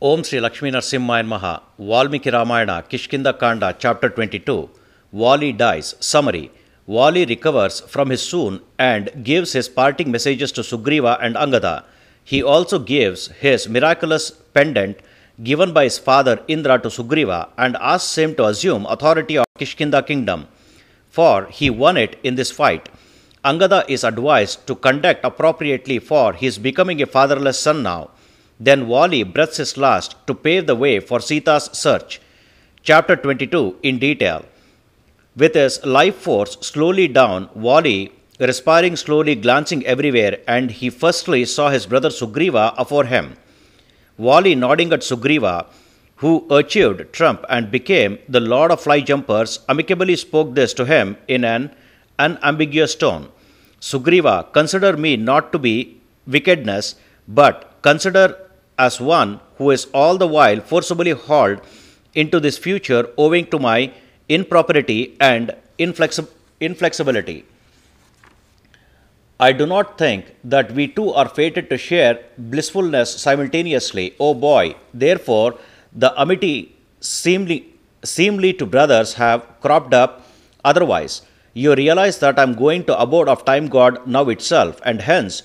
Om Sri Lakshmi Narsimhaya Maha, Valmiki Ramayana, Kishkinda Kanda, Chapter 22. Vali dies. Summary. Vali recovers from his swoon and gives his parting messages to Sugreeva and Angada. He also gives his miraculous pendant given by his father Indra to Sugreeva and asks him to assume authority of Kishkinda kingdom, for he won it in this fight. Angada is advised to conduct appropriately, for he is becoming a fatherless son now. Then Vali breathes his last to pave the way for Seetha's search. Chapter 22 in detail. With his life force slowly down, Vali respiring slowly, glancing everywhere, and he firstly saw his brother Sugreeva afore him. Vali, nodding at Sugreeva, who achieved trump and became the lord of fly jumpers, amicably spoke this to him in an unambiguous tone. Sugreeva, consider me not to be wickedness, but consider as one who is all the while forcibly hauled into this future owing to my impropriety and inflexibility. I do not think that we two are fated to share blissfulness simultaneously, O boy. Therefore, the amity seemly to brothers have cropped up otherwise. You realize that I am going to abode of time god now itself, and hence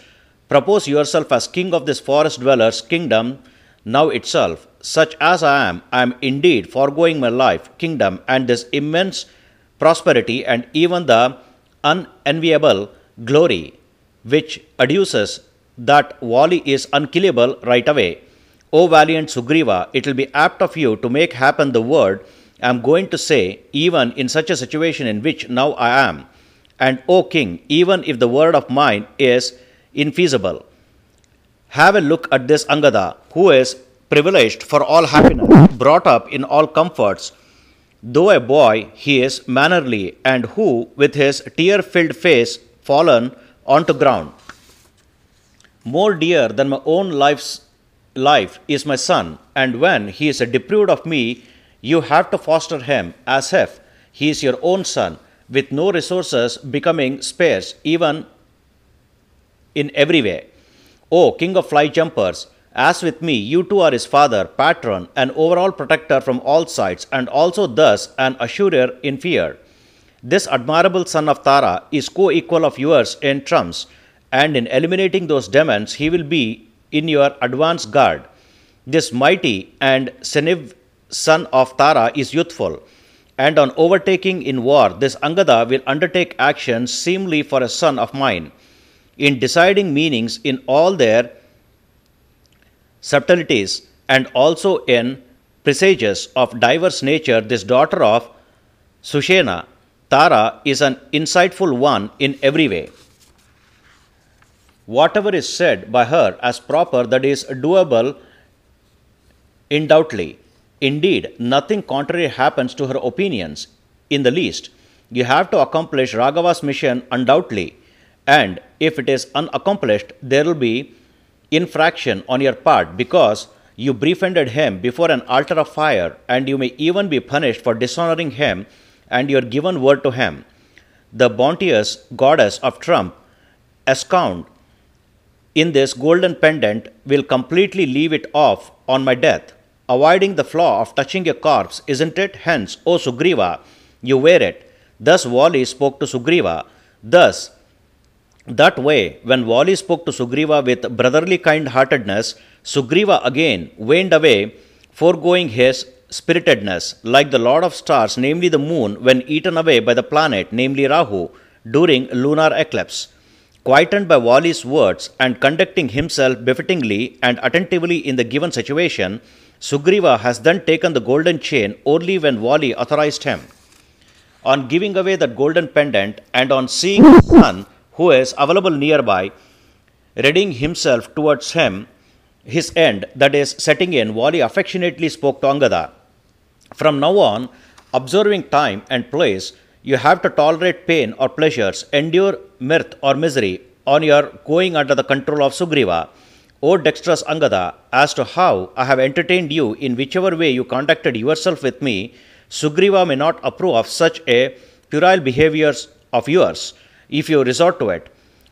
propose yourself as king of this forest dwellers' kingdom now itself. Such as I am indeed foregoing my life, kingdom, and this immense prosperity, and even the unenviable glory which adduces that Vali is unkillable right away. O valiant Sugreeva, it will be apt of you to make happen the word I am going to say, even in such a situation in which now I am. And O king, even if the word of mine is infeasible, have a look at this Angada, who is privileged for all happiness, brought up in all comforts. Though a boy, he is mannerly, and who, with his tear-filled face, fallen onto ground. More dear than my own life is my son, and when he is deprived of me, you have to foster him as if he is your own son, with no resources becoming sparse even in every way. O king of fly jumpers, as with me, you too are his father, patron, and overall protector from all sides, and also thus an assurer in fear. This admirable son of Tara is co-equal of yours in trumps, and in eliminating those demons he will be in your advance guard. This mighty and senile son of Tara is youthful, and on overtaking in war, this Angada will undertake actions seemly for a son of mine. In deciding meanings in all their subtleties, and also in presages of diverse nature, this daughter of Sushena, Tara, is an insightful one in every way. Whatever is said by her as proper, that is doable undoubtedly. Indeed, nothing contrary happens to her opinions in the least. You have to accomplish Raghava's mission undoubtedly, and if it is unaccomplished, there will be infraction on your part, because you befriended him before an altar of fire, and you may even be punished for dishonoring him and your given word to him. The bounteous goddess of Trump, escound in this golden pendant, will completely leave it off on my death, avoiding the flaw of touching a corpse, isn't it? Hence, O Sugreeva, you wear it. Thus Vali spoke to Sugreeva. Thus, that way, when Vali spoke to Sugreeva with brotherly kind-heartedness, Sugreeva again waned away, foregoing his spiritedness, like the lord of stars, namely the moon, when eaten away by the planet, namely Rahu, during lunar eclipse. Quietened by Vali's words and conducting himself befittingly and attentively in the given situation, Sugreeva has then taken the golden chain only when Vali authorized him. On giving away that golden pendant, and on seeing his son, who is available nearby, readying himself towards him, his end, that is, setting in, Vali affectionately spoke to Angada. From now on, observing time and place, you have to tolerate pain or pleasures, endure mirth or misery, on your going under the control of Sugreeva. O dexterous Angada, as to how I have entertained you in whichever way you conducted yourself with me, Sugreeva may not approve of such a puerile behavior of yours. If you resort to it,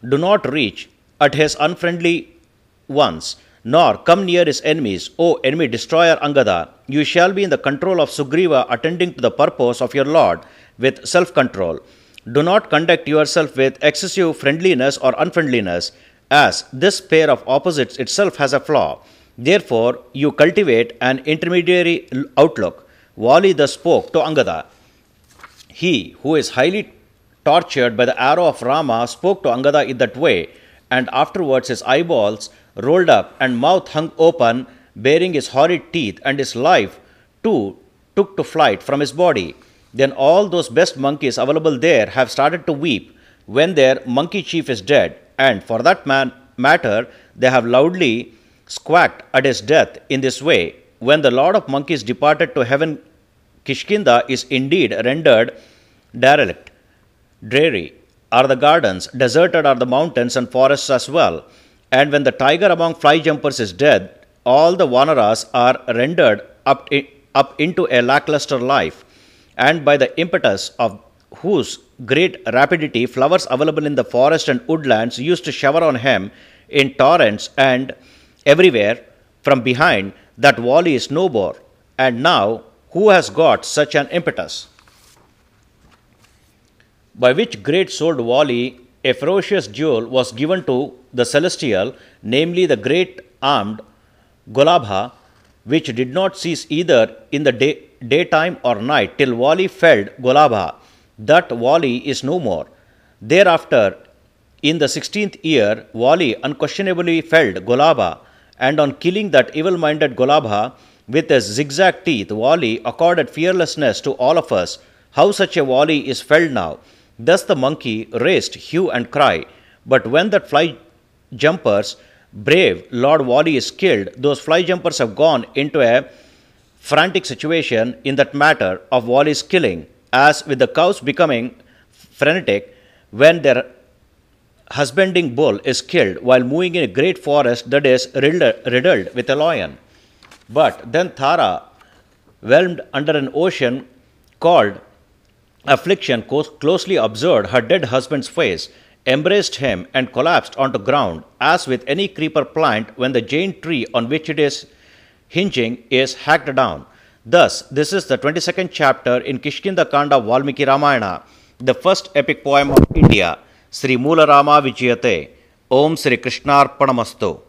do not reach at his unfriendly ones, nor come near his enemies, O enemy destroyer Angada. You shall be in the control of Sugreeva, attending to the purpose of your Lord with self-control. Do not conduct yourself with excessive friendliness or unfriendliness, as this pair of opposites itself has a flaw. Therefore, you cultivate an intermediary outlook. Vali thus spoke to Angada. He who is highly tortured by the arrow of Rama spoke to Angada in that way, and afterwards his eyeballs rolled up and mouth hung open, baring his horrid teeth, and his life too took to flight from his body. Then all those best monkeys available there have started to weep when their monkey chief is dead, and for that matter, they have loudly squawked at his death in this way. When the lord of monkeys departed to heaven, Kishkinda is indeed rendered derelict. Dreary are the gardens, deserted are the mountains and forests as well. And when the tiger among fly jumpers is dead, all the Vanaras are rendered up into a lackluster life, and by the impetus of whose great rapidity flowers available in the forest and woodlands used to shower on him in torrents and everywhere from behind, that Vali is no more. And now, who has got such an impetus? By which great-souled Vali a ferocious duel was given to the celestial, namely the great armed Golabha, which did not cease either in the daytime or night till Vali felled Golabha. That Vali is no more. Thereafter, in the 16th year, Vali unquestionably felled Golabha, and on killing that evil-minded Golabha with his zigzag teeth, Vali accorded fearlessness to all of us. How such a Vali is felled now? Thus the monkey raised hue and cry. But when that fly jumper's brave Lord Vali is killed, those fly jumpers have gone into a frantic situation in that matter of Vali's killing, as with the cows becoming frenetic when their husbanding bull is killed while moving in a great forest that is riddled with a lion. But then Tara, whelmed under an ocean called affliction, closely observed her dead husband's face, embraced him, and collapsed onto ground, as with any creeper plant when the giant tree on which it is hinging is hacked down. Thus, this is the 22nd chapter in Kishkinda Kanda of Valmiki Ramayana, the first epic poem of India. Sri Mula Rama Vijayate. Om Sri Krishnarpanamastu.